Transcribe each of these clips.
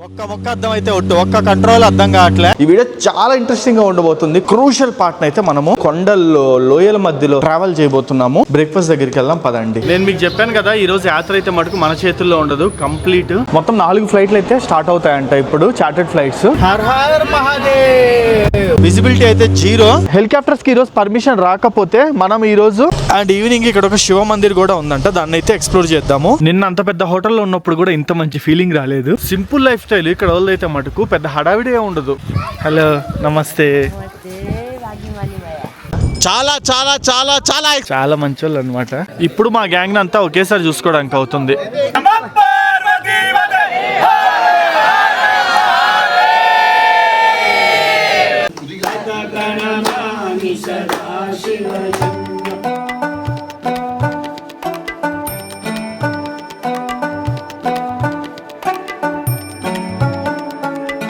ఒక్క అర్థం అయితే ఒక్క కంట్రోల్ అర్థం కావట్లే. ఈ వీడియో చాలా ఇంట్రెస్టింగ్ గా ఉండబోతుంది. క్రూషియల్ పార్ట్ అయితే మనము కొండల్లో లోయల మధ్యలో ట్రావెల్ చేయబోతున్నాము. బ్రేక్ఫాస్ట్ దగ్గరికి వెళ్దాం పదండి. నేను మీకు చెప్పాను కదా, ఈ రోజు యాత్ర అయితే మటుకు మన చేతుల్లో ఉండదు. కంప్లీట్ మొత్తం 4 ఫ్లైట్లు అయితే స్టార్ట్ అవుతాయంట ఇప్పుడు, chartered flights. Her her Mahadev. Visibility అయితే 0. హెలికాప్టర్స్ కి ఈ రోజు పర్మిషన్ రాకపోతే మనం ఈ రోజు అండ్ ఈవినింగ్ ఇక్కడ ఒక శివ మందిర్ కూడా ఉందంట, దాన్ని అయితే ఎక్స్ప్లోర్ చేద్దాము. నిన్న అంత పెద్ద హోటల్లో ఉన్నప్పుడు కూడా ఇంత మంచి ఫీలింగ్ రాలేదు. సింపుల్ లైఫ్ స్టైల్ ఇక్కడ వాళ్ళైతే మటుకు పెద్ద హడావిడే ఉండదు. హలో నమస్తే. చాలా చాలా చాలా చాలా చాలా మంచి వాళ్ళు అనమాట. ఇప్పుడు మా గ్యాంగ్ అంతా ఒకేసారి చూసుకోవడానికి అవుతుంది.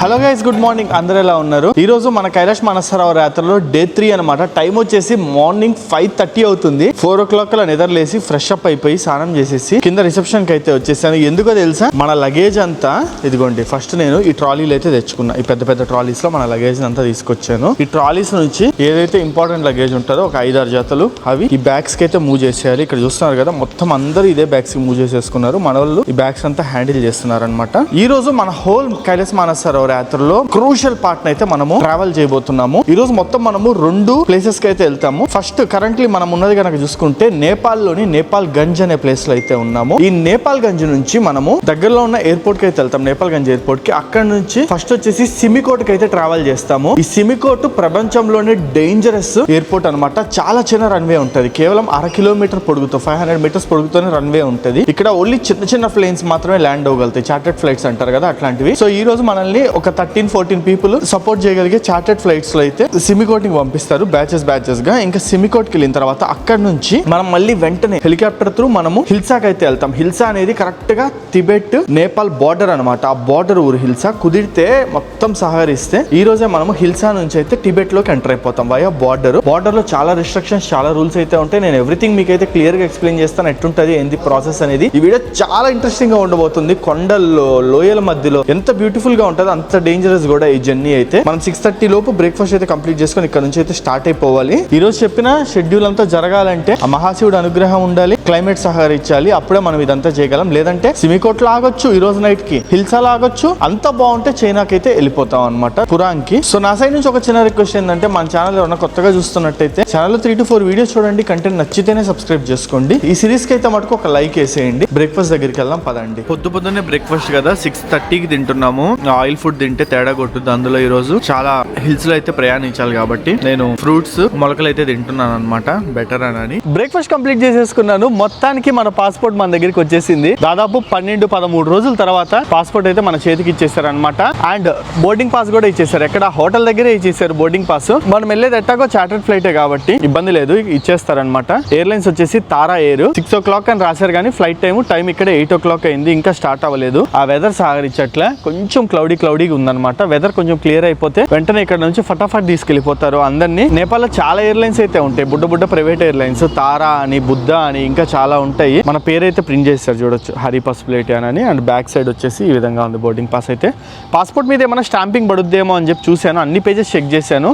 Hello guys, good morning. అందరూ ఎలా ఉన్నారు? ఈ రోజు మన కైలాష్ మానసరోవర్ యాత్రలో డే 3 అనమాట. టైం వచ్చేసి మార్నింగ్ 5:30 అవుతుంది. 4 o'clock లా నిద్రలేసి ఫ్రెష్ అప్ అయిపోయి స్నానం చేసేసి కింద రిసెప్షన్ కి అయితే వచ్చేసాను. ఎందుకో తెలుసా, మన లగేజ్ అంతా ఇదిగోండి. ఫస్ట్ నేను ఈ ట్రాలీలు అయితే తెచ్చుకున్నా. ఈ పెద్ద పెద్ద ట్రాలీస్ లో మన లగేజ్ అంతా తీసుకొచ్చాను. ఈ ట్రాలీస్ నుంచి ఏదైతే ఇంపార్టెంట్ లగేజ్ ఉంటుందో ఒక 5-6 జతలు అవి ఈ బ్యాగ్స్ కి అయితే మూవ్ చేసేయాలి. ఇక్కడ చూస్తున్నారు కదా, మొత్తం అందరూ ఇదే బ్యాగ్స్ కి మూవ్ చేసేసుకున్నారు. మన వాళ్ళు ఈ బ్యాగ్స్ అంతా హ్యాండిల్ చేస్తున్నారు అనమాట. ఈ రోజు మన హోల్ కైలాష్ మానసరోవర్ యాత్రలో క్రూషియల్ పార్ట్ అయితే మనము ట్రావెల్ చేయబోతున్నాము. ఈ రోజు మొత్తం మనము 2 ప్లేసెస్ కి అయితే వెళ్తాము. ఫస్ట్ కరెంట్లీ మనం ఉన్నది కనుక చూసుకుంటే నేపాల్ లోని నేపాల్ గంజ్ అనే ప్లేస్ లో అయితే ఉన్నాము. ఈ నేపాల్ గంజ్ నుంచి మనము దగ్గరలో ఉన్న ఎయిర్పోర్ట్ కి అయితే వెళ్తాం, నేపాల్ గంజ్ ఎయిర్పోర్ట్ కి. అక్కడ నుంచి ఫస్ట్ వచ్చేసి సిమికోట్ కి అయితే ట్రావెల్ చేస్తాము. ఈ సిమికోట్ ప్రపంచంలోనే డేంజరస్ ఎయిర్పోర్ట్ అనమాట. చాలా చిన్న రన్వే ఉంటది, కేవలం 1/2 కిలోమీటర్ పొడుగుతో 500 meters పొడుగుతోనే రన్వే ఉంటది. ఇక్కడ ఓన్లీ చిన్న చిన్న ప్లేన్స్ మాత్రమే ల్యాండ్ అవ్వగలుగుతాయి, చార్టర్డ్ ఫ్లైట్స్ అంటారు కదా అట్లాంటివి. సో ఈ రోజు మనల్ని ఒక 13-14 పీపుల్ సపోర్ట్ చేయగలిగే చార్టర్డ్ ఫ్లైట్స్ లో అయితే సిమికోట్ కి పంపిస్తారు, బ్యాచెస్ గా. ఇంకా సిమికోట్ కి వెళ్ళిన తర్వాత అక్కడ నుంచి మనం మళ్ళీ వెంటనే హెలికాప్టర్ త్రూ మనము హిల్సాకి అయితే వెళ్తాం. హిల్సా అనేది కరెక్ట్ గా టిబెట్ నేపాల్ బార్డర్ అనమాట. ఆ బార్డర్ ఊరు హిల్సా. కుదిరితే మొత్తం సహకరిస్తే ఈ రోజే మనము హిల్సా నుంచి అయితే టిబెట్ లోకి ఎంటర్ అయిపోతాం వయా బార్డర్. బార్డర్ లో చాలా రిస్ట్రిక్షన్స్, చాలా రూల్స్ అయితే ఉంటాయి. నేను ఎవ్రీథింగ్ మీకు అయితే క్లియర్ గా ఎక్స్ప్లెయిన్ చేస్తాను ఎట్టుంటది ఏంది ప్రాసెస్ అనేది. ఈ వీడియో చాలా ఇంట్రెస్టింగ్ గా ఉండబోతుంది. కొండల్లో లోయల మధ్యలో ఎంత బ్యూటిఫుల్ గా ఉంటుందో అంత డేంజరస్ కూడా ఈ జర్నీ అయితే. మనం 6:30 లోపు బ్రేక్ఫాస్ట్ అయితే కంప్లీట్ చేసుకొని ఇక్కడ నుంచి అయితే స్టార్ట్ అయిపోవాలి. ఈ రోజు చెప్పిన షెడ్యూల్ అంతా జరగాలంటే ఆ మహాశివుడు అనుగ్రహం ఉండాలి, క్లైమేట్ సహకరించాలి, అప్పుడే మనం ఇదంతా చేయగలం. లేదంటే సిమికోట్ లో ఆగొచ్చు, ఈ రోజు నైట్ కి హిల్సా ఆగొచ్చు. అంత బాగుంటే చైనాకి అయితే వెళ్ళిపోతాం అనమాట, పురాన్ కి. సో నా సైడ్ నుంచి ఒక చిన్న రిక్వెస్ట్ ఏంటంటే, మన ఛానల్ ఎవరైనా కొత్తగా చూస్తున్నట్టయితే ఛానల్ 3 to 4 వీడియోస్ చూడండి. కంటెంట్ నచ్చితేనే సబ్స్క్రైబ్ చేసుకోండి. ఈ సిరీస్ కి అయితే మటుకు ఒక లైక్ వేసేయండి. బ్రేక్ఫాస్ట్ దగ్గరికి వెళ్దాం పదండి. పొద్దున్నే బ్రేక్ఫాస్ట్ కదా, 6:30కి తింటున్నాము. ఆయిల్ ఫుడ్ తింటే తేడా కొట్టుద్ది. అందులో ఈ రోజు చాలా హిల్స్ లో అయితే ప్రయాణించాలి కాబట్టి నేను ఫ్రూట్స్ మొలకలు అయితే తింటున్నాను అనమాట, బెటర్ అని. బ్రేక్ఫాస్ట్ కంప్లీట్ చేసేసుకున్నాను. మొత్తానికి మన పాస్పోర్ట్ మన దగ్గరికి వచ్చేసింది. దాదాపు 12-13 రోజుల తర్వాత పాస్పోర్ట్ అయితే మన చేతికి ఇచ్చేసారు అనమాట. అండ్ బోర్డింగ్ పాస్ కూడా ఇచ్చేసారు. ఎక్కడ హోటల్ దగ్గరే ఇచ్చేసారు బోర్డింగ్ పాస్. మనం వెళ్ళేది ఎట్టాగో చార్టర్డ్ ఫ్లైటే కాబట్టి ఇబ్బంది లేదు, ఇచ్చేస్తారనమాట. ఎయిర్లైన్స్ వచ్చేసి తారా ఎయిర్. 6 o'clock అని రాశారు కానీ ఫ్లైట్ టైం ఇక్కడ 8 o'clock అయింది, ఇంకా స్టార్ట్ అవ్వలేదు. ఆ వెదర్ సహకరించట్లే, కొంచెం క్లౌడీగా ఉందన్నమాట. వెదర్ కొంచెం క్లియర్ అయిపోతే వెంటనే ఇక్కడ నుంచి ఫటాఫట్ తీసుకెళ్లిపోతారు అందరినీ. నేపాల్ లో చాలా ఎయిర్లైన్స్ అయితే ఉంటాయి, బుడ్డ ప్రైవేట్ ఎయిర్లైన్స్, తారా అని, బుద్ధ అని, ఇంకా చాలా ఉంటాయి. మన పేరు అయితే ప్రింట్ చేస్తారు చూడొచ్చు, హరి పసుపులేటి అని. అండ్ బ్యాక్ సైడ్ వచ్చేసి ఈ విధంగా ఉంది బోర్డింగ్ పాస్ అయితే. పాస్పోర్ట్ మీద ఏమైనా స్టాంపింగ్ పడుద్దేమో అని చెప్పి చూశాను, అన్ని పేజెస్ చెక్ చేశాను.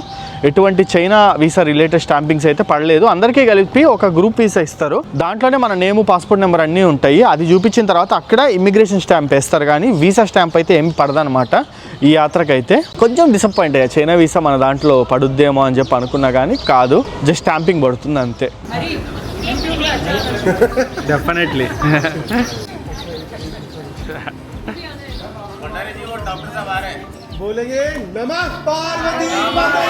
ఎటువంటి చైనా వీసా రిలేటెడ్ స్టాంపింగ్స్ అయితే పడలేదు. అందరికీ కలిపి ఒక గ్రూప్ వీసా ఇస్తారు, దాంట్లోనే మన నేమ్, పాస్పోర్ట్ నెంబర్ అన్నీ ఉంటాయి. అది చూపించిన తర్వాత అక్కడ ఇమిగ్రేషన్ స్టాంప్ వేస్తారు, కానీ వీసా స్టాంప్ అయితే ఏమి పడదనమాట ఈ యాత్రకైతే. కొంచెం డిసప్పాయింట్ అయ్యా, చైనా వీసా మన దాంట్లో పడుద్దేమో అని చెప్పి అనుకున్నా కానీ కాదు, జస్ట్ స్టాంపింగ్ పడుతుంది అంతే. డెఫినెట్లీ. बोलेंगे नमः पार्वती माते।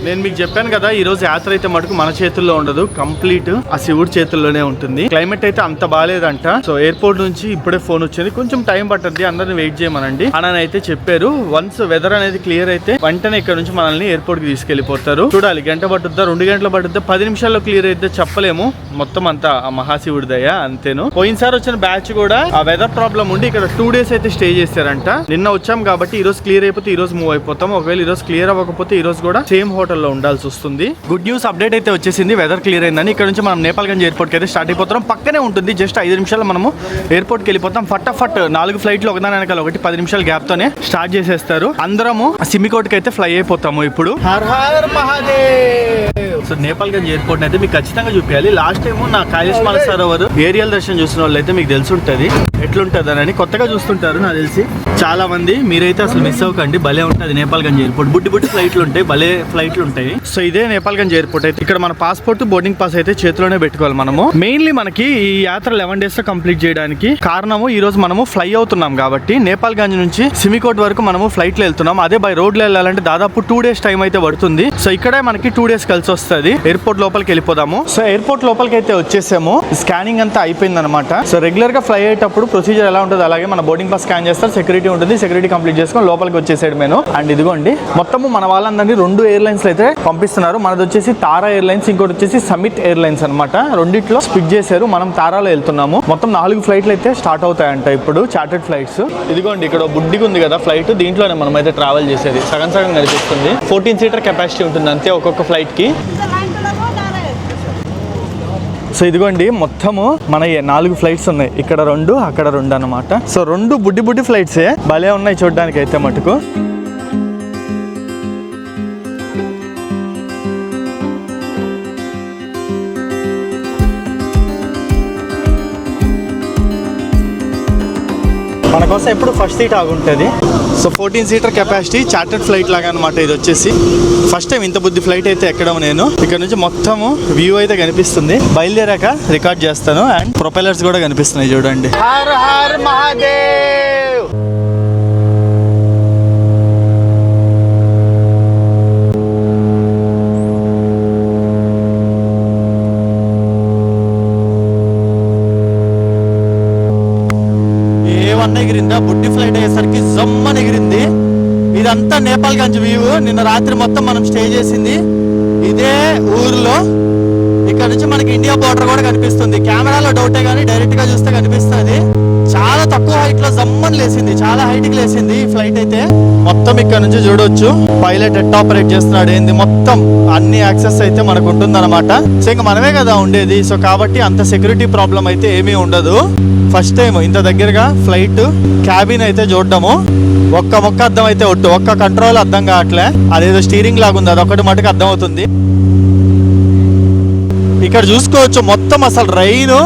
నేను మీకు చెప్పాను కదా, ఈ రోజు యాత్ర అయితే మటుకు మన చేతుల్లో ఉండదు, కంప్లీట్ ఆ శివుడి చేతుల్లోనే ఉంటుంది. క్లైమేట్ అయితే అంత బాగాలేదంట. సో ఎయిర్పోర్ట్ నుంచి ఇప్పుడే ఫోన్ వచ్చింది, కొంచెం టైం పట్టద్ది, అందరిని వెయిట్ చేయమనండి అని అయితే చెప్పారు. వన్స్ వెదర్ అనేది క్లియర్ అయితే వెంటనే ఇక్కడ నుంచి మనల్ని ఎయిర్పోర్ట్ కి తీసుకెళ్లిపోతారు. చూడాలి, గంట పట్టుద్దా 2 గంటలు పట్టుద్దా 10 నిమిషాల్లో క్లియర్ అయితే చెప్పలేము. మొత్తం అంతా ఆ మహాశివుడి దయ అంతేను. పోయినసారి వచ్చిన బ్యాచ్ కూడా ఆ వెదర్ ప్రాబ్లం ఉండి ఇక్కడ 2 days అయితే స్టే చేశారంట. నిన్న వచ్చాం కాబట్టి ఈ రోజు క్లియర్ అయిపోతే ఈ రోజు మూవ్ అయిపోతాం. ఒకవేళ ఈ రోజు క్లియర్ అవ్వకపోతే ఈ రోజు కూడా సేమ్ హోటల్ కంట్రోల్లో ఉండాల్సి వస్తుంది. గుడ్ న్యూస్ అప్డేట్ అయితే వచ్చేసింది, వెదర్ క్లియర్ అయిందని. ఇక్కడ నుంచి మనం నేపాల్గంజ్ ఎయిర్పోర్ట్కి అయితే స్టార్ట్ అయిపోతున్నాం. పక్కనే ఉంటుంది, జస్ట్ 5 నిమిషాలు మనము ఎయిర్పోర్ట్కి వెళ్ళిపోతాం. ఫటాఫట్ 4 ఫ్లైట్లు ఒకదాని వెనకాల ఒకటి 10 నిమిషాల గ్యాప్ తోనే స్టార్ట్ చేసేస్తారు. అందరము సిమికోట్కి అయితే ఫ్లై అయిపోతాము ఇప్పుడు. Her her Mahadev. So Nepalganj airport అయితే మీకు ఖచ్చితంగా చూపించాలి. లాస్ట్ టైం నా కైలాష్ మానసరోవర్ ఏరియల్ దర్శనం చూసిన వాళ్ళు అయితే మీకు తెలుసుంటది ఎట్లుంటది అని. కొత్తగా చూస్తుంటారు నాకు తెలిసి చాలా మంది. మీరైతే అసలు మిస్ అవ్వకండి, భలే ఉంటుంది నేపాల్గంజ్ ఎయిర్పోర్ట్. బుడ్డి ఫ్లైట్లు ఉంటాయి, భలే ఫ్లైట్లు ఉంటాయి. సో ఇదే నేపాల్గంజ్ ఎయిర్పోర్ట్ అయితే. ఇక్కడ మన పాస్పోర్ట్ బోర్డింగ్ పాస్ అయితే చేతిలోనే పెట్టుకోవాలి మనము. మెయిన్లీ మనకి ఈ యాత్ర 11 days లో కంప్లీట్ చేయడానికి కారణము ఈ రోజు మనము ఫ్లై అవుతున్నాం కాబట్టి నేపాల్గంజ్ నుంచి సిమికోట్ వరకు మనము ఫ్లైట్ లో వెళ్తున్నాం. అదే బై రోడ్ లో వెళ్ళాలంటే దాదాపు 2 days టైం అయితే పడుతుంది. సో ఇక్కడే మనకి 2 days కలిసి వస్తుంది. ఎయిర్పోర్ట్ లోపలికి వెళ్ళిపోదాము. సో ఎయిర్పోర్ట్ లోపలికి అయితే వచ్చేసాము. స్కానింగ్ అంతా అయిపోయింది అనమాట. సో రెగ్యులర్ గా ఫ్లై అయ్యేటప్పుడు ప్రొసీజర్ ఎలా ఉంటుంది అలాగే మన బోర్డింగ్ పాస్ స్కాన్ చేస్తారు, సెక్యూరిటీ ఉంటుంది, సెక్యూరిటీ కంప్లీట్ చేసుకొని లోపలికి వచ్చేసాడు మేము. అండ్ ఇదిగోండి మొత్తము మన వాళ్ళందరినీ 2 airlines అయితే పంపిస్తున్నారు. మనది వచ్చేసి తారా ఎయిర్లైన్స్, ఇంకోటి వచ్చేసి సమిట్ ఎయిర్లైన్స్ అనమాట. రెండిట్లో స్పిక్ చేశారు. మనం తారాలో వెళ్తున్నాము. మొత్తం 4 ఫ్లైట్లు అయితే స్టార్ట్ అవుతాయంట ఇప్పుడు, చార్టెడ్ ఫ్లైట్స్. ఇదిగోండి ఇక్కడ బుడ్డిగా ఉంది కదా ఫ్లైట్, దీంట్లోనే మనం అయితే ట్రావెల్ చేసేది. సగం కనిపిస్తుంది. 14 seater కెపాసిటీ ఉంటుంది అంతే ఒక్కొక్క ఫ్లైట్ కి. సో ఇదిగోండి మొత్తము మన 4 ఫ్లైట్స్ ఉన్నాయి. ఇక్కడ 2 అక్కడ 2 అనమాట. సో 2 బుడ్డి ఫ్లైట్సే, భలే ఉన్నాయి చూడడానికి అయితే మటుకు. మన కోసం ఎప్పుడు ఫస్ట్ సీట్ ఆగుంటుంది. So 14 seater capacity chartered flight లాగా అనమాట ఇది వచ్చేసి. ఫస్ట్ టైం ఇంత బుద్ధి ఫ్లైట్ అయితే ఎక్కడం నేను. ఇక్కడ నుంచి మొత్తము వ్యూ అయితే కనిపిస్తుంది. బయలుదేరాక రికార్డ్ చేస్తాను. అండ్ ప్రొపెల్లర్స్ కూడా కనిపిస్తున్నాయి చూడండి. Her her Mahadev. ఎగిరిందా బుడ్డి ఫ్లైట్ అయ్యేసరికి జమ్మని ఎగిరింది. ఇదంతా నేపాల్గంజ్ వ్యూ. నిన్న రాత్రి మొత్తం మనం స్టే చేసింది ఇదే ఊర్లో. ఇక్కడ నుంచి మనకి ఇండియా బోర్డర్ కూడా కనిపిస్తుంది. కెమెరాలో డౌటే కానీ డైరెక్ట్ గా చూస్తే కనిపిస్తుంది. చాలా తక్కువ హైట్ లో జమ్మని లేసింది, చాలా హైట్ కి లేసింది ఈ ఫ్లైట్ అయితే. మొత్తం ఇక్కడ నుంచి చూడొచ్చు పైలట్ ఎట్ ఆపరేట్ చేస్తున్నాడు ఏంది, మొత్తం అన్ని యాక్సెస్ అయితే మనకు ఉంటుంది అనమాట. సో ఇంకా మనమే కదా ఉండేది. సో కాబట్టి అంత సెక్యూరిటీ ప్రాబ్లం అయితే ఏమీ ఉండదు. ఫస్ట్ టైం ఇంత దగ్గరగా ఫ్లైట్ క్యాబిన్ అయితే చూడటము. ఒక్క మొక్క అర్థం అయితే ఒట్టు, ఒక్క కంట్రోల్ అర్థం కావట్లే. అదేదో స్టీరింగ్ లాగా ఉంది, అదొకటి మటుకు అర్థం అవుతుంది. ఇక్కడ చూసుకోవచ్చు మొత్తం అసలు రైన్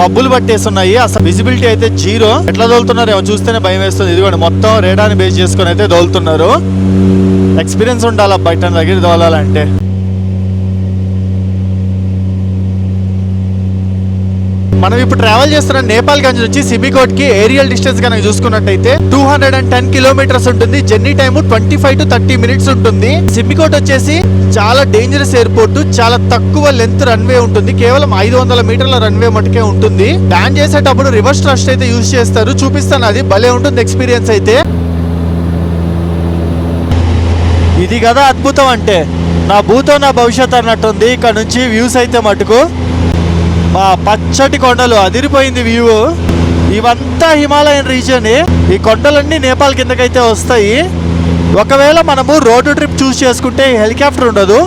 మబ్బులు పట్టేస్తున్నాయి. అసలు విజిబిలిటీ అయితే 0. ఎట్లా దోలుతున్నారు ఏమో చూస్తేనే భయం వేస్తుంది. ఇదిగోండి మొత్తం రేడాని బేస్ చేసుకొని అయితే దోలుతున్నారు. ఎక్స్పీరియన్స్ ఉండాలి బయట దగ్గర దోలాలంటే. మనం ఇప్పుడు ట్రావెల్ చేస్తున్న నేపాల్గంజ్ నుంచి సిమికోట్ కి ఏరియల్ డిస్టెన్స్ కనుక చూసుకున్నట్టయితే 210 kilometers ఉంటుంది. జర్నీ టైము 25 to 30 minutes ఉంటుంది. సిమికోట్ వచ్చేసి చాలా డేంజరస్ ఎయిర్పోర్ట్. చాలా తక్కువ లెంత్ రన్వే ఉంటుంది. కేవలం 500 మీటర్ల రన్వే మటుకే ఉంటుంది. ల్యాండ్ చేసేటప్పుడు రివర్స్ థ్రస్ట్ అయితే యూజ్ చేస్తారు. చూపిస్తాను, అది భలే ఉంటుంది ఎక్స్పీరియన్స్ అయితే. ఇది కదా అద్భుతం అంటే, నా భూతో నా భవిష్యత్ అన్నట్టుంది. ఇక్కడ నుంచి వ్యూస్ అయితే మటుకు మా పచ్చటి కొండలు, అదిరిపోయింది వ్యూ. ఇవంతా హిమాలయన్ రీజియన్. ఈ కొండలన్నీ నేపాల్ కిందకైతే వస్తాయి. ఒకవేళ మనము రోడ్డు ట్రిప్ చూస్ చేసుకుంటే హెలికాప్టర్ ఉండదు.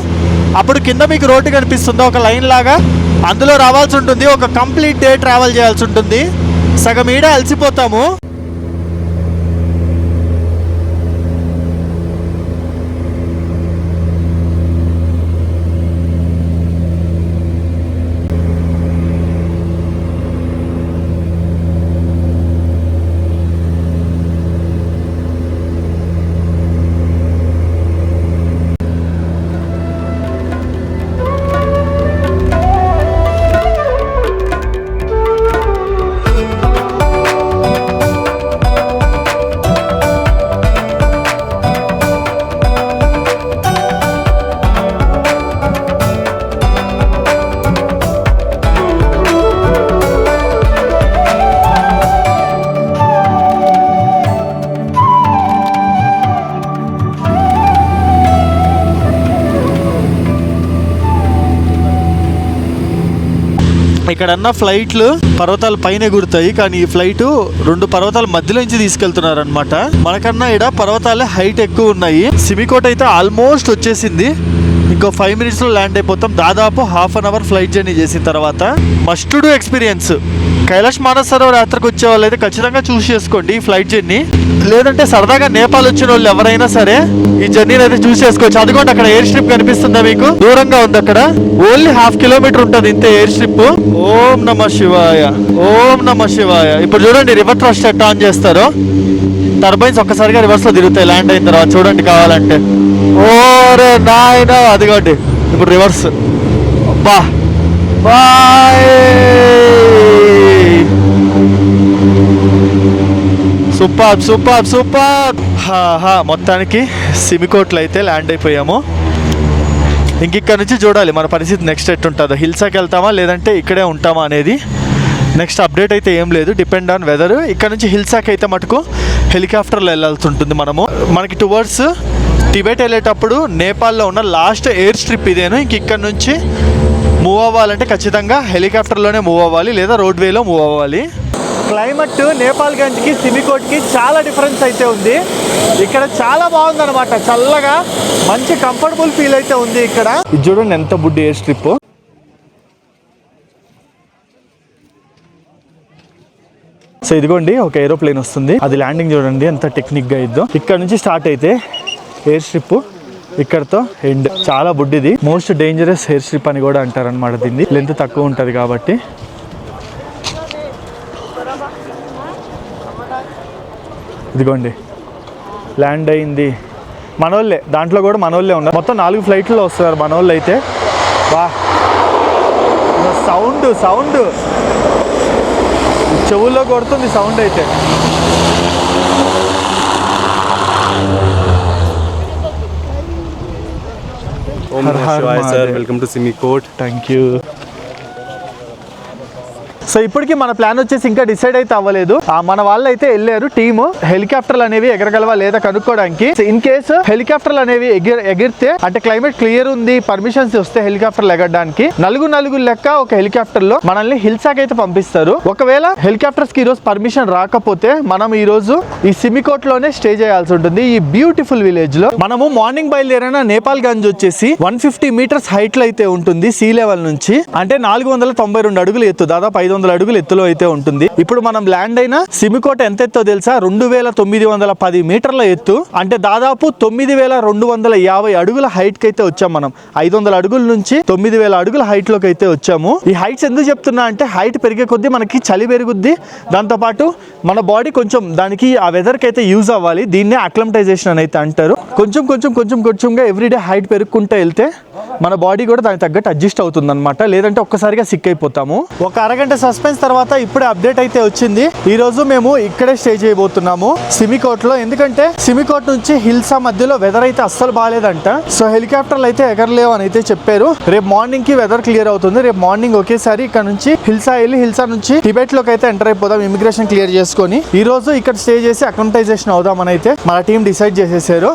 అప్పుడు కింద మీకు రోడ్డు కనిపిస్తుంది ఒక లైన్ లాగా, అందులో రావాల్సి ఉంటుంది. ఒక కంప్లీట్ డే ట్రావెల్ చేయాల్సి ఉంటుంది. సగం ఈడ అలసిపోతాము. ఇక్కడన్న ఫ్లైట్లు పర్వతాల పైన ఎగురుతాయి, కానీ ఈ ఫ్లైట్ 2 పర్వతాల మధ్యలో నుంచి తీసుకెళ్తున్నారు అనమాట. మనకన్నా ఇక్కడ పర్వతాలే హైట్ ఎక్కువ ఉన్నాయి. సిమికోట్ అయితే ఆల్మోస్ట్ వచ్చేసింది. ఇంకో 5 minutes లో ల్యాండ్ అయిపోతాం. దాదాపు ½ an hour ఫ్లైట్ జర్నీ చేసిన తర్వాత must do experience. Kailash Mansarovar యాత్రకు వచ్చే వాళ్ళు అయితే ఖచ్చితంగా చూస్ చేసుకోండి ఈ ఫ్లైట్ జర్నీ. లేదంటే సరదాగా నేపాల్ వచ్చిన వాళ్ళు ఎవరైనా సరే ఈ జర్నీని అయితే చూస్ చేసుకోవచ్చు. అదిగోండి అక్కడ ఎయిర్ స్ట్రిప్ కనిపిస్తుందా మీకు? దూరంగా ఉంది, అక్కడ ఓన్లీ ½ kilometer ఉంటుంది ఇంతే ఎయిర్ స్ట్రిప్. ఓం నమ శివాయ, ఓం నమ శివాయ. ఇప్పుడు చూడండి రివర్ థ్రస్ట్ ఎట్లా ఆన్ చేస్తారో. టర్బైన్స్ ఒక్కసారిగా రివర్స్ లో తిరుగుతాయి ల్యాండ్ అయిన తర్వాత, చూడండి కావాలంటే. ఓరే నాయన, అదిగోండి ఇప్పుడు రివర్స్. బా బాయ్, సూపర్ సూపర్ సూపర్. మొత్తానికి సిమికోట్లో అయితే ల్యాండ్ అయిపోయాము. ఇక్కడ నుంచి చూడాలి మన పరిస్థితి నెక్స్ట్ ఎట్టుంటుందో. హిల్సాకి వెళ్తామా లేదంటే ఇక్కడే ఉంటామా అనేది నెక్స్ట్ అప్డేట్ అయితే ఏం లేదు, డిపెండ్ ఆన్ వెదర్. ఇక్కడ నుంచి హిల్సాకి అయితే మటుకు హెలికాప్టర్లో వెళ్ళాల్సి ఉంటుంది. మనకి టువర్డ్స్ టిబెట్ వెళ్ళేటప్పుడు నేపాల్లో ఉన్న లాస్ట్ ఎయిర్ స్ట్రిప్ ఇదేను. ఇక్కడ నుంచి మూవ్ అవ్వాలంటే ఖచ్చితంగా హెలికాప్టర్లోనే మూవ్ అవ్వాలి, లేదా రోడ్వేలో మూవ్ అవ్వాలి. క్లైమేట్ నేపాల్గంజ్కి సిమికోట్కి చాలా డిఫరెన్స్ అయితే ఉంది. ఇక్కడ చాలా బాగుందన్నమాట, చల్లగా మంచి కంఫర్టబుల్ ఫీల్ అయితే ఉంది ఇక్కడ. ఇది చూడండి ఎంత బుడ్డి ఎయిర్ స్ట్రిప్. సో ఇదిగోండి ఒక ఏరోప్లేన్ వస్తుంది, అది ల్యాండింగ్ చూడండి ఎంత టెక్నిక్గా ఇద్దో. ఇక్కడ నుంచి స్టార్ట్ అయితే ఎయిర్ స్ట్రిప్ ఇక్కడతో ఎండ్. చాలా బుడ్డిది, మోస్ట్ డేంజరస్ ఎయిర్ స్ట్రిప్ అని కూడా అంటారనమాట. దీన్ని లెంత్ తక్కువ ఉంటుంది కాబట్టి. ఇదిగోండి ల్యాండ్ అయింది. మనోళ్ళే, దాంట్లో కూడా మనోళ్ళే ఉన్నారు. మొత్తం 4 ఫ్లైట్లో వస్తున్నారు మనోళ్ళు అయితే. వా సౌండ్ సౌండ్ చెవుల్లో కొడుతుంది సౌండ్ అయితే. ఓం నమః శివాయ sir, welcome to Simikot. Thank you. So ఇప్పటికి మన ప్లాన్ వచ్చేసి ఇంకా డిసైడ్ అయితే అవ్వలేదు. మన వాళ్ళు అయితే వెళ్ళారు టీమ్, హెలికాప్టర్లు అనేవి ఎగరగలవా లేదా కనుక్కోవడానికి. ఇన్ కేసు హెలికాప్టర్లు అనేవి ఎగిరితే అంటే క్లైమేట్ క్లియర్ ఉంది, పర్మిషన్స్ వస్తే హెలికాప్టర్లు ఎగరడానికి నలుగురు లెక్క ఒక హెలికాప్టర్ లో మనల్ని హిల్సాకి అయితే పంపిస్తారు. ఒకవేళ హెలికాప్టర్స్ కి ఈ రోజు పర్మిషన్ రాకపోతే మనం ఈ రోజు ఈ సిమికోట్ లోనే స్టే చేయాల్సి ఉంటుంది. ఈ బ్యూటిఫుల్ విలేజ్ లో మనము మార్నింగ్ బయలుదేరిన నేపాల్గంజ్ వచ్చేసి 150 meters హైట్ లో అయితే ఉంటుంది సీ లెవెల్ నుంచి. అంటే 492 అడుగులు ఎత్తు, దాదాపు 500 అడుగులు ఎత్తులో అయితే ఉంటుంది. ఇప్పుడు మనం ల్యాండ్ అయిన సిమికోట ఎంత ఎత్తో తెలుసా? 2910 మీటర్ల ఎత్తు. అంటే దాదాపు 9250 అడుగుల హైట్ కి అయితే వచ్చాం మనం. 500 అడుగుల నుంచి 9000 అడుగుల హైట్ లోకి అయితే వచ్చాము. ఈ హైట్స్ ఎందుకు చెప్తున్నా అంటే హైట్ పెరిగే కొద్దీ మనకి చలి పెరుగుద్ది, దాంతోపాటు మన బాడీ కొంచెం దానికి ఆ వెదర్ కి అయితే యూజ్ అవ్వాలి. దీన్నే అక్లమటైజేషన్ అని అయితే అంటారు. కొంచెంగా ఎవ్రీడే హైట్ పెరుగుకుంటూ వెళ్తే మన బాడీ కూడా దానికి తగ్గట్టు అడ్జస్ట్ అవుతుంది అనమాట. లేదంటే ఒక్కసారిగా సిక్ అయిపోతాము. ఒక అరగంట సస్పెన్స్ తర్వాత ఇప్పుడే అప్డేట్ అయితే వచ్చింది. ఈ రోజు మేము ఇక్కడే స్టే చేయబోతున్నాము సిమికోట్ లో. ఎందుకంటే సిమికోట్ నుంచి హిల్సా మధ్యలో వెదర్ అయితే అస్సలు బాగాలేదంట. సో హెలికాప్టర్లు అయితే ఎగరలేవు అని అయితే చెప్పారు. రేపు మార్నింగ్ కి వెదర్ క్లియర్ అవుతుంది. రేపు మార్నింగ్ ఒకేసారి ఇక్కడ నుంచి హిల్సా వెళ్ళి హిల్సా నుంచి టిబెట్ లోకి అయితే ఎంటర్ అయిపోదాం, ఇమిగ్రేషన్ క్లియర్ చేసుకొని. ఈ రోజు ఇక్కడ స్టే చేసి అక్లమటైజేషన్ అవుదామని అయితే మన టీం డిసైడ్ చేసేసారు.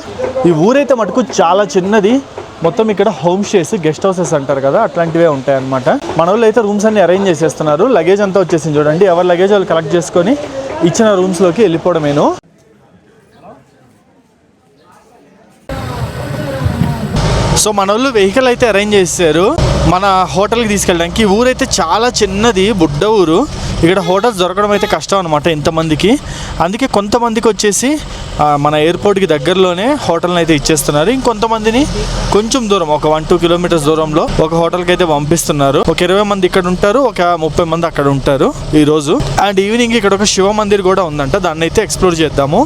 ఈ ఊరైతే మటుకు చాలా చిన్నది. మొత్తం ఇక్కడ హోమ్ స్టేస్, గెస్ట్ హౌసెస్ అంటారు కదా, అట్లాంటివే ఉంటాయి అనమాట. మన వాళ్ళు అయితే రూమ్స్ అన్ని అరేంజ్ చేసేస్తున్నారు. లగేజ్ అంతా వచ్చేసింది చూడండి. ఎవరి లగేజ్ వాళ్ళు కలెక్ట్ చేసుకొని ఇచ్చిన రూమ్స్లోకి వెళ్ళిపోవడమేను. సో మన వాళ్ళు వెహికల్ అయితే అరేంజ్ చేశారు మన హోటల్కి తీసుకెళ్ళడానికి. ఊరైతే చాలా చిన్నది, బుడ్డ ఊరు. ఇక్కడ హోటల్స్ దొరకడం అయితే కష్టం అనమాట ఇంతమందికి. అందుకే కొంతమందికి వచ్చేసి మన ఎయిర్పోర్ట్కి దగ్గరలోనే హోటల్ని అయితే ఇచ్చేస్తున్నారు. ఇంకొంతమందిని కొంచెం దూరం, ఒక 1-2 kilometers దూరంలో ఒక హోటల్కి అయితే పంపిస్తున్నారు. ఒక 20 మంది ఇక్కడ ఉంటారు, ఒక 30 మంది అక్కడ ఉంటారు ఈ రోజు. అండ్ ఈవినింగ్ ఇక్కడ ఒక శివ మందిర్ కూడా ఉందంట, దాన్ని అయితే ఎక్స్ప్లోర్ చేద్దాము.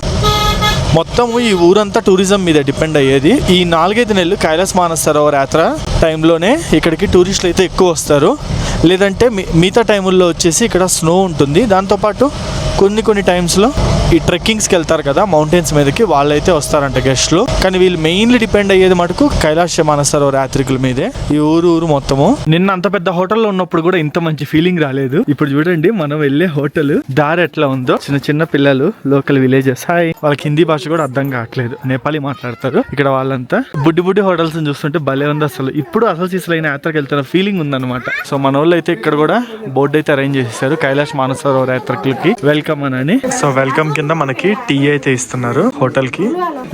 మొత్తం ఈ ఊరంతా టూరిజం మీద డిపెండ్ అయ్యేది. ఈ 4-5 నెలలు కైలాస్ మానసరోవర్ యాత్ర టైంలోనే ఇక్కడికి టూరిస్టులు అయితే ఎక్కువ వస్తారు. లేదంటే మిగతా టైముల్లో వచ్చేసి ఇక్కడ స్నో ఉంటుంది. దాంతోపాటు కొన్ని టైమ్స్లో ఈ ట్రెక్కింగ్స్కి వెళ్తారు కదా మౌంటైన్స్ మీదకి, వాళ్ళైతే వస్తారంట గెస్ట్లు. కానీ వీళ్ళు మెయిన్లీ డిపెండ్ అయ్యేది మటుకు కైలాస మానసరోవర్ యాత్రికుల మీదే. ఈ ఊరు మొత్తము. నిన్న అంత పెద్ద హోటల్లో ఉన్నప్పుడు కూడా ఇంత మంచి ఫీలింగ్ రాలేదు. ఇప్పుడు చూడండి మనం వెళ్ళే హోటల్ దారి ఎట్లా ఉందో. చిన్న పిల్లలు, లోకల్ విలేజెస్, హాయ్, వాళ్ళకి హిందీ భాష కూడా అర్థం కావట్లేదు, నేపాలీ మాట్లాడతారు ఇక్కడ వాళ్ళంతా. బుడ్డి హోటల్స్ చూస్తుంటే భలే ఉంది అసలు. ఇప్పుడు అసలు సీసలైన యాత్రకి వెళ్తున్న ఫీలింగ్ ఉందన్నమాట. సో మన వాళ్ళు అయితే ఇక్కడ కూడా బోర్డు అయితే అరేంజ్ చేసేసారు, కైలాస మానసరోవర్ యాత్రికులకి వెల్కమ్ అని. సో వెల్కమ్ కింద మనకి టీ అయితే ఇస్తున్నారు హోటల్ కి.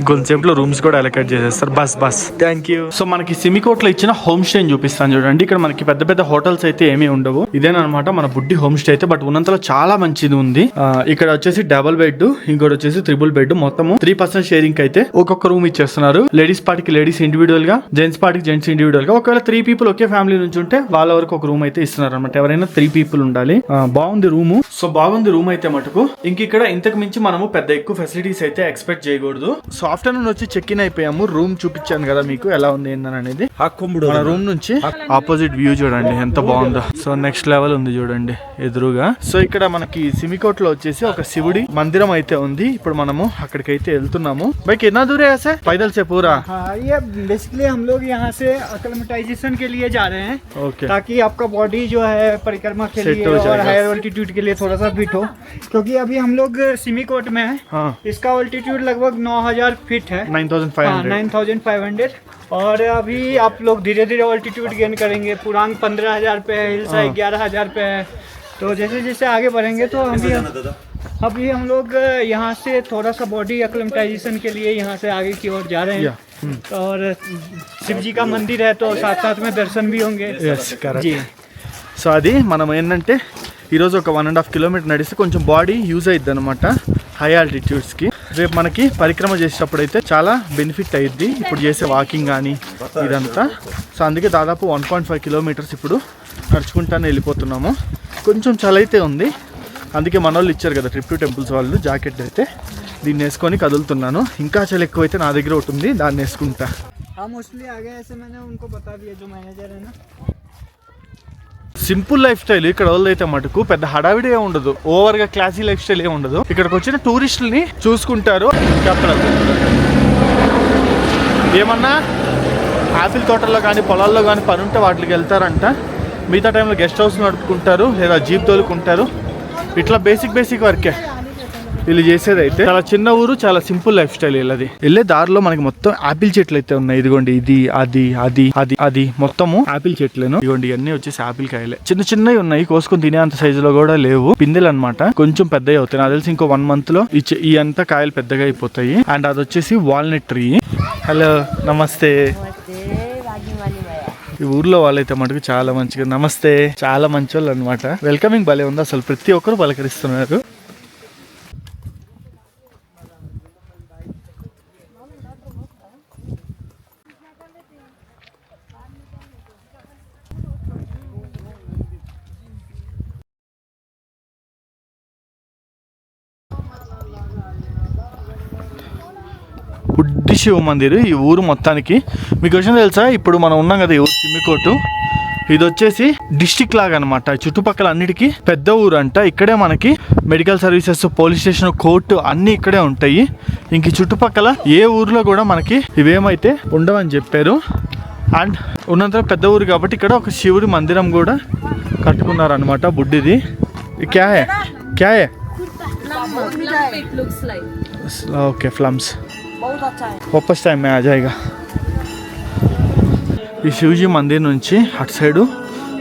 కొంచెంసేపులో రూమ్స్ కూడా అలొకేట్ చేసేస్తారు. Bus thank you. సో మనకి సిమికోట్ లో ఇచ్చిన హోమ్ స్టే చూపిస్తాను చూడండి. ఇక్కడ మనకి పెద్ద పెద్ద హోటల్స్ అయితే ఏమీ ఉండవు. ఇదేనమాట మన బుడ్డి హోమ్ స్టే అయితే. బట్ ఉన్నంతలో చాలా మంచిది ఉంది. ఇక్కడ వచ్చేసి డబుల్ బెడ్, ఇంకోటి వచ్చేసి ట్రిపుల్ బెడ్, మొత్తము 3% షేరింగ్ అయితే ఒక్కొక్క రూమ్ ఇచ్చేస్తున్నారు. లేడీస్ పార్టీకి లేడీస్ ఇండివిడువల్ గా, జెంట్స్ పార్టీకి జెంట్స్ ఇండివిడువల్ గా. ఒకవేళ 3 పీపుల్ ఒకే ఫ్యామిలీ నుంచి ఉంటే వాళ్ళ వరకు ఒక రూమ్ అయితే ఇస్తున్నారు అనమాట. ఎవరైనా 3 పీపుల్ ఉండాలి. బాగుంది రూమ్. సో బాగుంది రూమ్ అయితే మటుకు. ఇక్కడ ఇంతకు మించి మనము పెద్ద ఎక్కువ ఫెసిలిటీస్ అయితే ఎక్స్పెక్ట్ చేయకూడదు. సో ఆఫ్టర్నూన్ వచ్చి చెక్ ఇన్ అయిపోయాము. రూమ్ చూపించాను కదా మీకు ఎలా ఉంది ఏందని అనేది. మన రూమ్ నుంచి ఆపోజిట్ వ్యూ చూడండి ఎంత బాగుందో. సో నెక్స్ట్ లెవెల్ ఉంది చూడండి ఎదురుగా. సో ఇక్కడ మనకి సిమికోట్ లో వచ్చేసి ఒక శివుడి మందిరం అయితే ఉంది. ఇప్పుడు మనము అక్కడికైతే వెళ్తున్నాము. भाई कितना दूर है ऐसे पैदल से पूरा? हाँ, ये बेसिकली हम लोग यहाँ से अक्लेमेटाइजेशन के लिए जा रहे हैं. ओके. ताकि आपका बॉडी जो है परिक्रमा के लिए और हायर ऑल्टीट्यूड के लिए थोड़ा सा फिट हो. क्योंकि अभी हम लोग सिमिकोट में हैं. हाँ. इसका ऑल्टीट्यूड लगभग 9000 फीट है. 9500. और अभी आप लोग धीरे धीरे ऑल्टीट्यूड गेन करेंगे. पुरांग 15000 पे है, हिल्सा 11000 पे है. तो जैसे जैसे आगे बढ़ेंगे तो अभी हम लोग यहाँ से थोड़ा सा बॉडी एक्लेमेटाइजेशन के लिए यहाँ से आगे की ओर जा रहे हैं. और शिव जी का मंदिर है तो साथ साथ में दर्शन भी होंगे. जी. సో అది మనం ఏంటంటే ఈరోజు ఒక 1.5 కిలోమీటర్ నడిస్తే కొంచెం బాడీ యూజ్ అయ్యిద్ది అనమాట హై ఆల్టిట్యూడ్స్కి. రేపు మనకి పరిక్రమ చేసేటప్పుడు అయితే చాలా బెనిఫిట్ అయ్యిద్ది. ఇప్పుడు చేసే వాకింగ్ కానీ ఇదంతా. సో అందుకే దాదాపు 1.5 కిలోమీటర్స్ ఇప్పుడు నడుచుకుంటానే వెళ్ళిపోతున్నాము. కొంచెం చలి అయితే ఉంది. అందుకే మన వాళ్ళు ఇచ్చారు కదా ట్రిప్ టు టెంపుల్స్ వాళ్ళు జాకెట్ అయితే, దీన్ని వేసుకొని కదులుతున్నాను. ఇంకా చలి ఎక్కువైతే నా దగ్గర ఒకటి ఉంది, దాన్ని వేసుకుంటా. हाँ मोस्टली आ गए ऐसे मैंने उनको बता दिया जो मैनेजर है ना. సింపుల్ లైఫ్ స్టైల్ ఇక్కడ వాళ్ళైతే మటుకు పెద్ద హడావిడి ఏ ఉండదు. ఓవర్ గా క్లాసీ లైఫ్ స్టైల్ ఏ ఉండదు. ఇక్కడికి వచ్చిన టూరిస్టులని చూసుకుంటారు. ఏమన్నా ఆపిల్ తోటల్లో కానీ పొలాల్లో కానీ పని ఉంటే వాటికి వెళ్తారంట. మిగతా టైంలో గెస్ట్ హౌస్ నడుపుకుంటారు లేదా జీప్ తోలుకుంటారు. ఇట్లా బేసిక్ వర్కే వీళ్ళు చేసేది. అయితే చాలా చిన్న ఊరు, చాలా సింపుల్ లైఫ్ స్టైల్ వీళ్ళది. వెళ్ళే దారిలో మనకి మొత్తం ఆపిల్ చెట్లు అయితే ఉన్నాయి. ఇదిగోండి ఇది అది అది అది అది మొత్తము ఆపిల్ చెట్లేను. ఇదిగోండి ఇవన్నీ వచ్చేసి ఆపిల్ కాయలే. చిన్నవి ఉన్నాయి, కోసుకొని తినే అంత సైజులో కూడా లేవు. పిందెలు అనమాట. కొంచెం పెద్దవి అవుతాయి. నాకు తెలిసి ఇంకో 1 month లో ఈ అంతా కాయలు పెద్దగా అయిపోతాయి. అండ్ అది వచ్చేసి వాల్నట్ ట్రీ. హలో నమస్తే. ఈ ఊర్లో వాళ్ళైతే మటుకు చాలా మంచిగా నమస్తే, చాలా మంచి వాళ్ళు అనమాట. వెల్కమింగ్ భలే ఉంది అసలు. ప్రతి ఒక్కరు పలకరిస్తున్నారు. బుడ్డి శివ మందిర్ ఈ ఊరు మొత్తానికి. మీకు విషయం తెలుసా, ఇప్పుడు మనం ఉన్నాం కదా ఈ ఊరు సిమికోటు, ఇది వచ్చేసి డిస్టిక్ లాగా అనమాట. చుట్టుపక్కల అన్నిటికీ పెద్ద ఊరు అంట. ఇక్కడే మనకి medical services, police station, court అన్నీ ఇక్కడే ఉంటాయి. ఇంక చుట్టుపక్కల ఏ ఊర్లో కూడా మనకి ఇవేమైతే ఉండవని చెప్పారు. అండ్ ఉన్నంత పెద్ద ఊరు కాబట్టి ఇక్కడ ఒక శివుడి మందిరం కూడా కట్టుకున్నారు అనమాట బుడ్డిది. క్యా హే క్యా హే? ఓకే ఫ్లమ్స్. वापस टाइम में आ जाएगा. ఈ శివజీ మందిర్ నుంచి అటు సైడు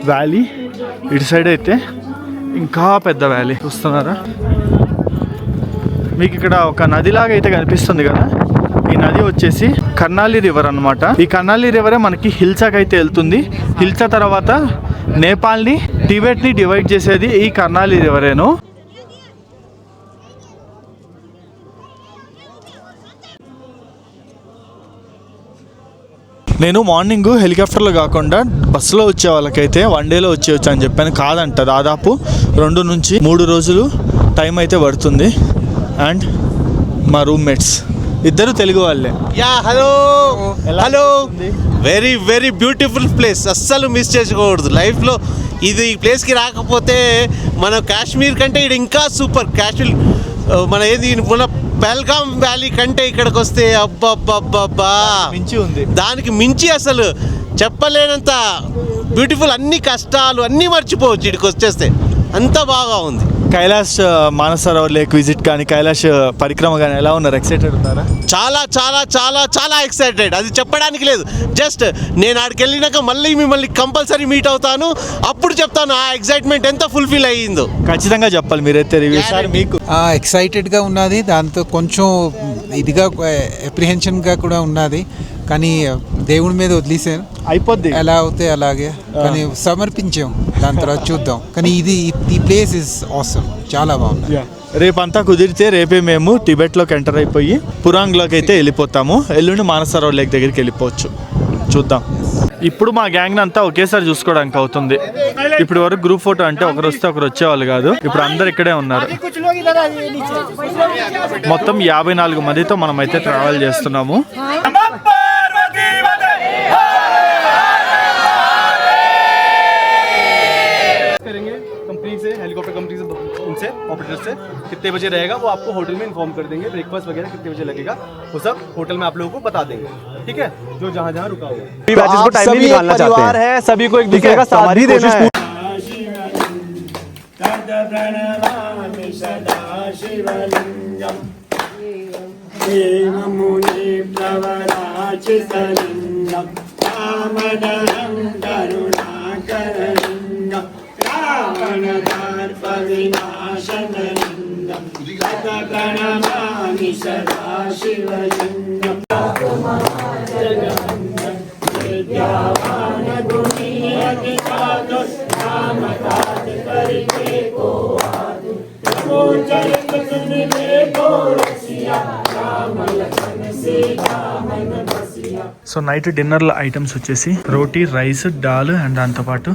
వ్యాలీ, ఇటు సైడ్ అయితే ఇంకా పెద్ద వ్యాలీ. చూస్తున్నారా మీకు ఇక్కడ ఒక నదిలాగా అయితే కనిపిస్తుంది కదా. ఈ నది వచ్చేసి కర్నాలి రివర్ అనమాట. ఈ కర్నాలి రివరే మనకి హిల్సాకి అయితే వెళ్తుంది. హిల్సా తర్వాత నేపాల్ని, టిబెట్ని డివైడ్ చేసేది ఈ కర్నాలి రివరేను. నేను మార్నింగ్ హెలికాప్టర్లో కాకుండా బస్సులో వచ్చే వాళ్ళకైతే 1 డేలో వచ్చేయచ్చు అని చెప్పాను. కాదంట, దాదాపు 2 నుంచి 3 రోజులు టైం అయితే పడుతుంది. అండ్ మా రూమ్మేట్స్ ఇద్దరు తెలుగు వాళ్ళే. Yeah hello hello. Very very beautiful place. అస్సలు మిస్ చేసుకోకూడదు లైఫ్లో. ఇది ఈ ప్లేస్కి రాకపోతే మన కాశ్మీర్ కంటే ఇది ఇంకా సూపర్. కాశ్మీర్ మన ఏది మన పెహల్గాం వ్యాలీ కంటే ఇక్కడికి వస్తే అబ్బబ్బబ్బబ్బా మించి ఉంది. దానికి మించి అసలు చెప్పలేనంత బ్యూటిఫుల్. అన్ని కష్టాలు అన్నీ మర్చిపోవచ్చు ఇక్కడికి వచ్చేస్తే. అంత బాగా ఉంది. కైలాష్ మానసరోవర్ లేక్ విజిట్ కానీ కైలాష్ పరిక్రమ కానీ ఎలా ఉన్నారు? ఎక్సైటెడ్ ఉన్నారా? చాలా చాలా చాలా చాలా ఎక్సైటెడ్, అది చెప్పడానికి లేదు. జస్ట్ నేను ఆడికి వెళ్ళినాక మళ్ళీ మిమ్మల్ని కంపల్సరీ మీట్ అవుతాను, అప్పుడు చెప్తాను ఆ ఎక్సైట్మెంట్ ఎంత ఫుల్ఫిల్ అయ్యిందో. ఖచ్చితంగా చెప్పాలి మీరైతే రివ్యూ సార్. మీకు ఎక్సైటెడ్గా ఉన్నది, దాంతో కొంచెం ఇదిగా అప్రిహెన్షన్గా కూడా ఉన్నది, కానీ దేవుడి మీద వదిలేసాను, అయిపోద్ది ఎలా అవుతే అలాగే, కానీ సమర్పించాం, దాని తర్వాత చూద్దాం. కానీ ఈ ప్లేస్ ఇస్ ఆసమ్, చాలా బాగుంది. రేపంతా కుదిరితే రేపే మేము టిబెట్లోకి ఎంటర్ అయిపోయి పురాంగ్లోకి అయితే వెళ్ళిపోతాము. ఎల్లుండి మానసరోవర్ లేక్ దగ్గరికి వెళ్ళిపోవచ్చు. చూద్దాం. ఇప్పుడు మా గ్యాంగ్ అంతా ఒకేసారి చూసుకోవడానికి అవుతుంది. ఇప్పుడు వరకు గ్రూప్ ఫోటో అంటే ఒకరు వస్తే ఒకరు వచ్చేవాళ్ళు కాదు, ఇప్పుడు అందరు ఇక్కడే ఉన్నారు. మొత్తం 54 మందితో మనం అయితే ట్రావెల్ చేస్తున్నాము. कंपनी से हेलीकॉप्टर कंपनी से उनसे ऑपरेटर से कितने बजे रहेगा वो आपको होटल में इन्फॉर्म कर देंगे. ब्रेकफास्ट वगैरह कितने बजे लगेगा वो सब होटल में आप लोगों को बता देंगे. ठीक है, जो जहाँ जहाँ रुका होगा. बैचेस को टाइम नहीं निकालना चाहते हैं, सभी को एक दूसरे का साथ भी देना है. సో నైట్ డిన్నర్ ఐటమ్స్ వచ్చేసి రోటీ, రైస్, దాల్ అండ్ దాంతో పాటు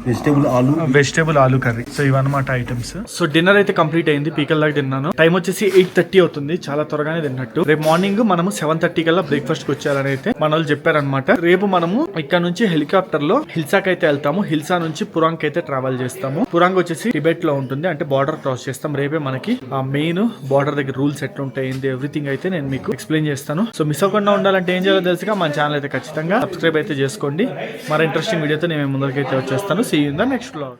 వెజిటేబుల్ ఆలు కర్రీ. సో ఇవన్నమాట ఐటమ్స్. సో డిన్నర్ అయితే కంప్లీట్ అయింది. పీకల్ దాకా తిన్నాను. టైం వచ్చేసి 8:30 అవుతుంది. చాలా త్వరగానే తిన్నట్టు. రేపు మార్నింగ్ మనము 7:30 కల్లా బ్రేక్ఫాస్ట్ కి వచ్చేయాలని అయితే మన వాళ్ళు చెప్పారనమాట. రేపు మనము ఇక్కడ నుంచి హెలికాప్టర్ లో హిల్సాకి అయితే వెళ్తాము. హిల్సా నుంచి పురాంగ్ అయితే ట్రావెల్ చేస్తాము. పురాంగ్ వచ్చేసి టిబెట్ లో ఉంటుంది, అంటే బార్డర్ క్రాస్ చేస్తాం. రేపే మనకి ఆ మెయిన్ బార్డర్ దగ్గర రూల్స్ ఎట్లా ఉంటాయి, ఎవ్రీథింగ్ అయితే నేను మీకు ఎక్స్ప్లెయిన్ చేస్తాను. సో మిస్ అవ్వకుండా ఉండాలంటే ఏం చేయాలో తెలుసుగా మన ఛానల్ అయితే ఖచ్చితంగా సబ్స్క్రైబ్ అయితే చేసుకోండి. మరి ఇంట్రెస్టింగ్ వీడియోతో నేను ముందరికి అయితే వచ్చేస్తాను. See you in the next vlog.